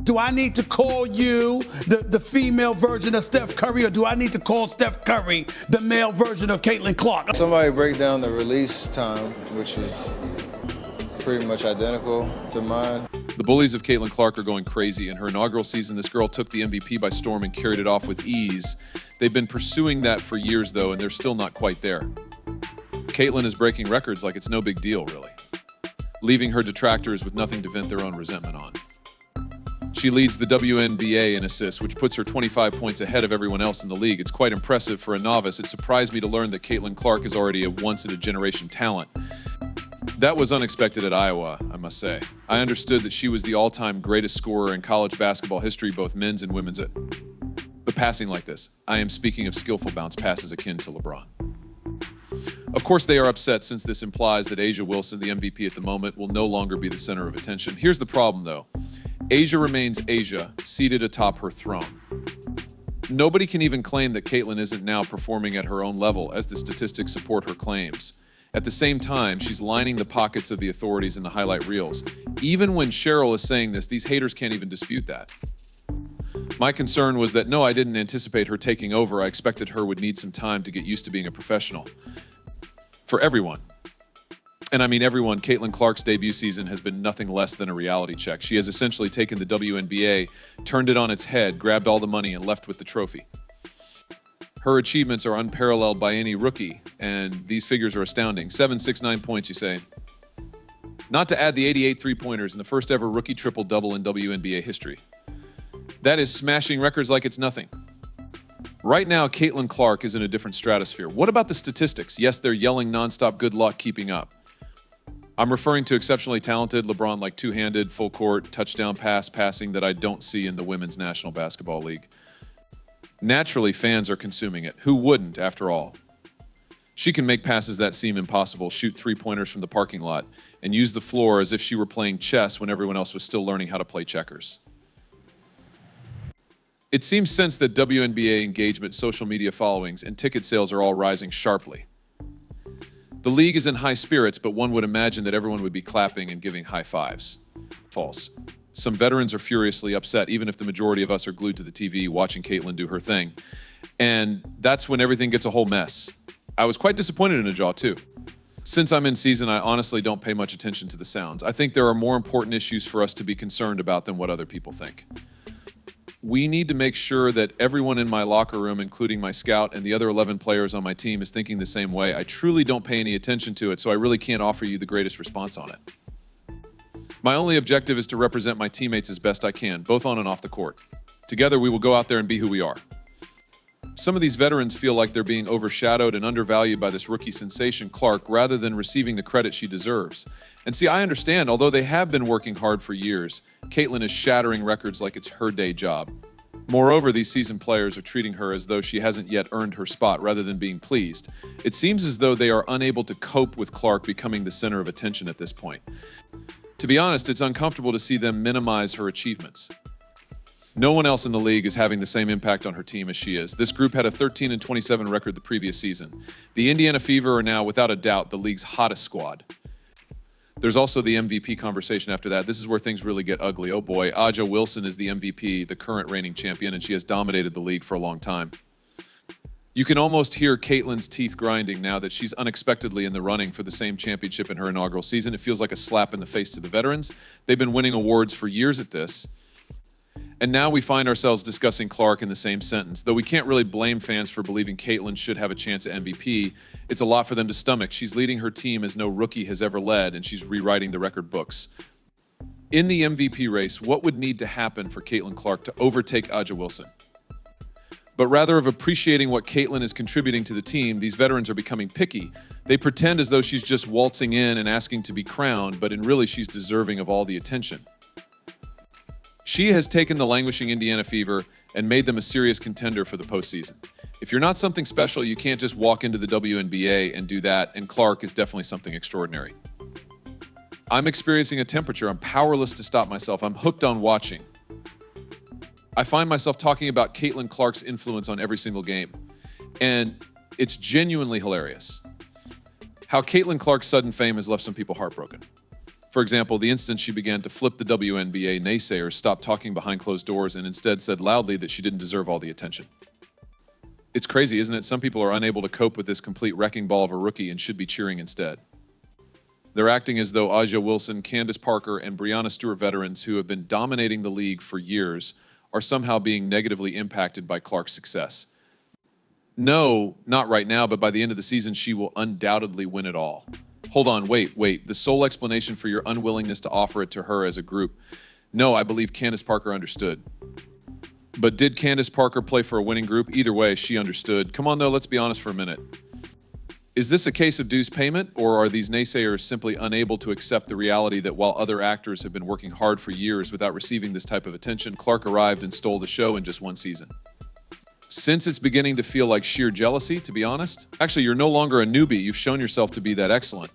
Do I need to call you the female version of Steph Curry, or do I need to call Steph Curry the male version of Caitlin Clark? Somebody break down the release time, which is pretty much identical to mine. The bullies of Caitlin Clark are going crazy. In her inaugural season, this girl took the MVP by storm and carried it off with ease. They've been pursuing that for years, though, and they're still not quite there. Caitlin is breaking records like it's no big deal, really, leaving her detractors with nothing to vent their own resentment on. She leads the WNBA in assists, which puts her 25 points ahead of everyone else in the league. It's quite impressive for a novice. It surprised me to learn that Caitlin Clark is already a once-in-a-generation talent. That was unexpected at Iowa, I must say. I understood that she was the all-time greatest scorer in college basketball history, both men's and women's. But passing like this, I am speaking of skillful bounce passes akin to LeBron. Of course, they are upset since this implies that A'ja Wilson, the MVP at the moment, will no longer be the center of attention. Here's the problem, though. A'ja remains A'ja, seated atop her throne. Nobody can even claim that Caitlin isn't now performing at her own level, as the statistics support her claims. At the same time, she's lining the pockets of the authorities in the highlight reels. Even when Cheryl is saying this, these haters can't even dispute that. My concern was that, no, I didn't anticipate her taking over. I expected her would need some time to get used to being a professional. For everyone. And I mean everyone, Caitlin Clark's debut season has been nothing less than a reality check. She has essentially taken the WNBA, turned it on its head, grabbed all the money, and left with the trophy. Her achievements are unparalleled by any rookie, and these figures are astounding. 7, 6, 9 points, you say. Not to add the 88 three-pointers and the first ever rookie triple-double in WNBA history. That is smashing records like it's nothing. Right now, Caitlin Clark is in a different stratosphere. What about the statistics? Yes, they're yelling nonstop good luck keeping up. I'm referring to exceptionally talented LeBron like two-handed, full court, touchdown pass passing that I don't see in the Women's National Basketball League. Naturally, fans are consuming it. Who wouldn't, after all? She can make passes that seem impossible, shoot three-pointers from the parking lot, and use the floor as if she were playing chess when everyone else was still learning how to play checkers. It seems since that WNBA engagement, social media followings, and ticket sales are all rising sharply. The league is in high spirits, but one would imagine that everyone would be clapping and giving high fives. False. Some veterans are furiously upset, even if the majority of us are glued to the TV watching Caitlin do her thing. And that's when everything gets a whole mess. I was quite disappointed in A'ja, too. Since I'm in season, I honestly don't pay much attention to the sounds. I think there are more important issues for us to be concerned about than what other people think. We need to make sure that everyone in my locker room, including my scout and the other 11 players on my team, is thinking the same way. I truly don't pay any attention to it, so I really can't offer you the greatest response on it. My only objective is to represent my teammates as best I can, both on and off the court. Together, we will go out there and be who we are. Some of these veterans feel like they're being overshadowed and undervalued by this rookie sensation, Clark, rather than receiving the credit she deserves. And see, I understand, although they have been working hard for years, Caitlin is shattering records like it's her day job. Moreover, these seasoned players are treating her as though she hasn't yet earned her spot rather than being pleased. It seems as though they are unable to cope with Clark becoming the center of attention at this point. To be honest, it's uncomfortable to see them minimize her achievements. No one else in the league is having the same impact on her team as she is. This group had a 13-27 record the previous season. The Indiana Fever are now, without a doubt, the league's hottest squad. There's also the MVP conversation after that. This is where things really get ugly. Oh boy, A'ja Wilson is the MVP, the current reigning champion, and she has dominated the league for a long time. You can almost hear Caitlin's teeth grinding now that she's unexpectedly in the running for the same championship in her inaugural season. It feels like a slap in the face to the veterans. They've been winning awards for years at this. And now we find ourselves discussing Clark in the same sentence. Though we can't really blame fans for believing Caitlin should have a chance at MVP, it's a lot for them to stomach. She's leading her team as no rookie has ever led, and she's rewriting the record books. In the MVP race, what would need to happen for Caitlin Clark to overtake A'ja Wilson? But rather of appreciating what Caitlin is contributing to the team, these veterans are becoming picky. They pretend as though she's just waltzing in and asking to be crowned, but in really she's deserving of all the attention. She has taken the languishing Indiana Fever and made them a serious contender for the postseason. If you're not something special, you can't just walk into the WNBA and do that, and Clark is definitely something extraordinary. I'm experiencing a temperature. I'm powerless to stop myself. I'm hooked on watching. I find myself talking about Caitlin Clark's influence on every single game, and it's genuinely hilarious. How Caitlin Clark's sudden fame has left some people heartbroken. For example, the instant she began to flip the WNBA, naysayers stopped talking behind closed doors and instead said loudly that she didn't deserve all the attention. It's crazy, isn't it? Some people are unable to cope with this complete wrecking ball of a rookie and should be cheering instead. They're acting as though A'ja Wilson, Candace Parker, and Breanna Stewart veterans who have been dominating the league for years are somehow being negatively impacted by Clark's success. No, not right now, but by the end of the season, she will undoubtedly win it all. Hold on, wait. The sole explanation for your unwillingness to offer it to her as a group. No, I believe Candace Parker understood. But did Candace Parker play for a winning group? Either way, she understood. Come on, though, let's be honest for a minute. Is this a case of dues payment, or are these naysayers simply unable to accept the reality that while other actors have been working hard for years without receiving this type of attention, Clark arrived and stole the show in just one season? Since it's beginning to feel like sheer jealousy, to be honest, actually, you're no longer a newbie. You've shown yourself to be that excellent.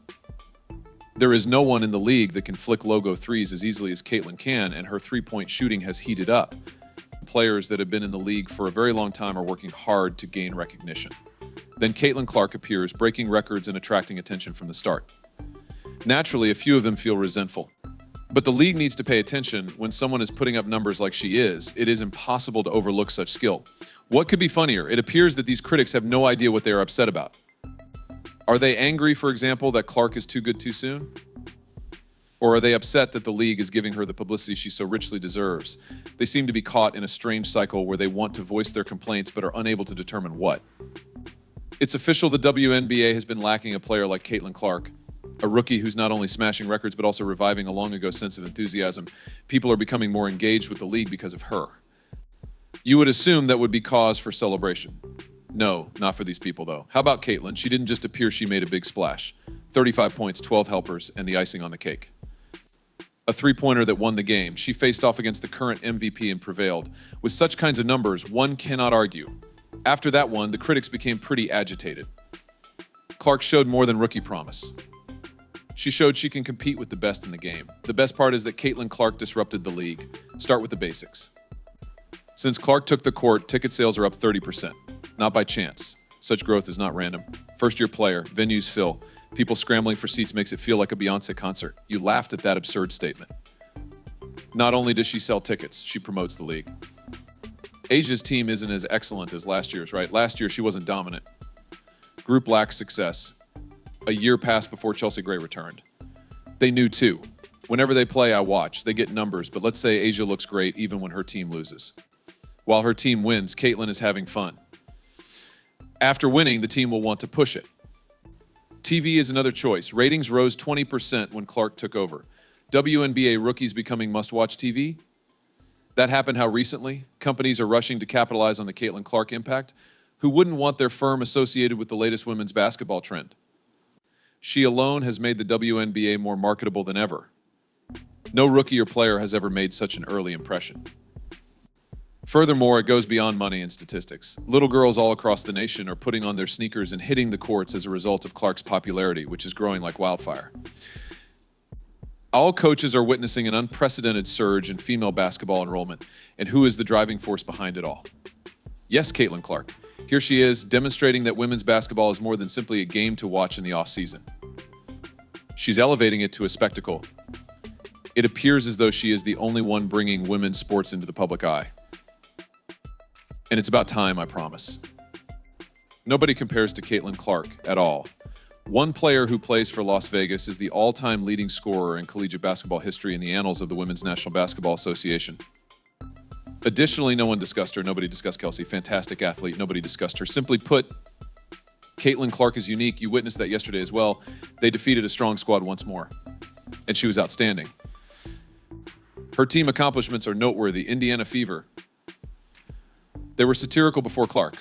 There is no one in the league that can flick logo threes as easily as Caitlin can, and her three-point shooting has heated up. Players that have been in the league for a very long time are working hard to gain recognition. Then Caitlin Clark appears, breaking records and attracting attention from the start. Naturally, a few of them feel resentful. But the league needs to pay attention when someone is putting up numbers like she is. It is impossible to overlook such skill. What could be funnier? It appears that these critics have no idea what they are upset about. Are they angry, for example, that Clark is too good too soon? Or are they upset that the league is giving her the publicity she so richly deserves? They seem to be caught in a strange cycle where they want to voice their complaints but are unable to determine what. It's official, the WNBA has been lacking a player like Caitlin Clark, a rookie who's not only smashing records but also reviving a long-ago sense of enthusiasm. People are becoming more engaged with the league because of her. You would assume that would be cause for celebration. No, not for these people, though. How about Caitlin? She didn't just appear, she made a big splash. 35 points, 12 helpers, and the icing on the cake. A three-pointer that won the game. She faced off against the current MVP and prevailed. With such kinds of numbers, one cannot argue. After that one, the critics became pretty agitated. Clark showed more than rookie promise. She showed she can compete with the best in the game. The best part is that Caitlin Clark disrupted the league. Start with the basics. Since Clark took the court, ticket sales are up 30%. Not by chance. Such growth is not random. First-year player, venues fill. People scrambling for seats makes it feel like a Beyonce concert. You laughed at that absurd statement. Not only does she sell tickets, she promotes the league. Asia's team isn't as excellent as last year's, right? Last year, she wasn't dominant. Group lacks success. A year passed before Chelsea Gray returned. They knew too. Whenever they play, I watch. They get numbers, but let's say Asia looks great even when her team loses. While her team wins, Caitlin is having fun. After winning, the team will want to push it. TV is another choice. Ratings rose 20% when Clark took over. WNBA rookies becoming must-watch TV? That happened how recently? Companies are rushing to capitalize on the Caitlin Clark impact. Who wouldn't want their firm associated with the latest women's basketball trend? She alone has made the WNBA more marketable than ever. No rookie or player has ever made such an early impression. Furthermore, it goes beyond money and statistics. Little girls all across the nation are putting on their sneakers and hitting the courts as a result of Clark's popularity, which is growing like wildfire. All coaches are witnessing an unprecedented surge in female basketball enrollment, and who is the driving force behind it all? Yes, Caitlin Clark. Here she is, demonstrating that women's basketball is more than simply a game to watch in the off-season. She's elevating it to a spectacle. It appears as though she is the only one bringing women's sports into the public eye. And it's about time, I promise. Nobody compares to Caitlin Clark at all. One player who plays for Las Vegas is the all-time leading scorer in collegiate basketball history in the annals of the Women's National Basketball Association. Additionally, no one discussed her. Nobody discussed Kelsey. Fantastic athlete. Nobody discussed her. Simply put, Caitlin Clark is unique. You witnessed that yesterday as well. They defeated a strong squad once more, and she was outstanding. Her team accomplishments are noteworthy. Indiana Fever. They were satirical before Clark.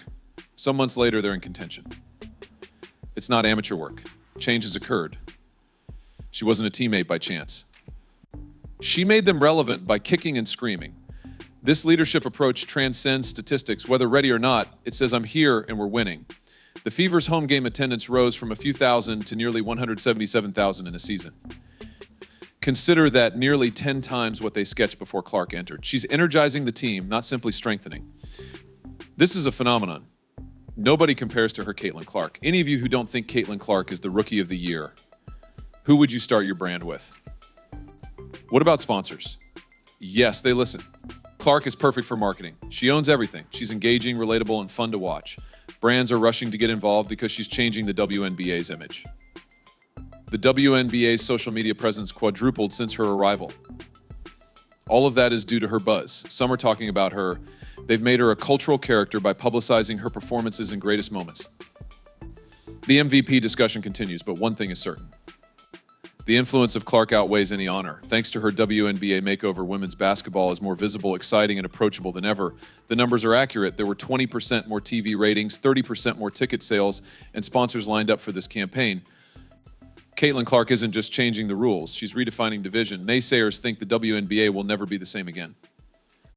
Some months later, they're in contention. It's not amateur work. Change has occurred. She wasn't a teammate by chance. She made them relevant by kicking and screaming. This leadership approach transcends statistics. Whether ready or not, it says, I'm here and we're winning. The Fever's home game attendance rose from a few thousand to nearly 177,000 in a season. Consider that nearly 10 times what they sketched before Clark entered. She's energizing the team, not simply strengthening. This is a phenomenon. Nobody compares to her Caitlin Clark. Any of you who don't think Caitlin Clark is the Rookie of the Year, who would you start your brand with? What about sponsors? Yes, they listen. Clark is perfect for marketing. She owns everything. She's engaging, relatable, and fun to watch. Brands are rushing to get involved because she's changing the WNBA's image. The WNBA's social media presence quadrupled since her arrival. All of that is due to her buzz. Some are talking about her. They've made her a cultural character by publicizing her performances and greatest moments. The MVP discussion continues, but one thing is certain. The influence of Clark outweighs any honor. Thanks to her WNBA makeover, women's basketball is more visible, exciting, and approachable than ever. The numbers are accurate. There were 20% more TV ratings, 30% more ticket sales, and sponsors lined up for this campaign. Caitlin Clark isn't just changing the rules. She's redefining division. Naysayers think the WNBA will never be the same again.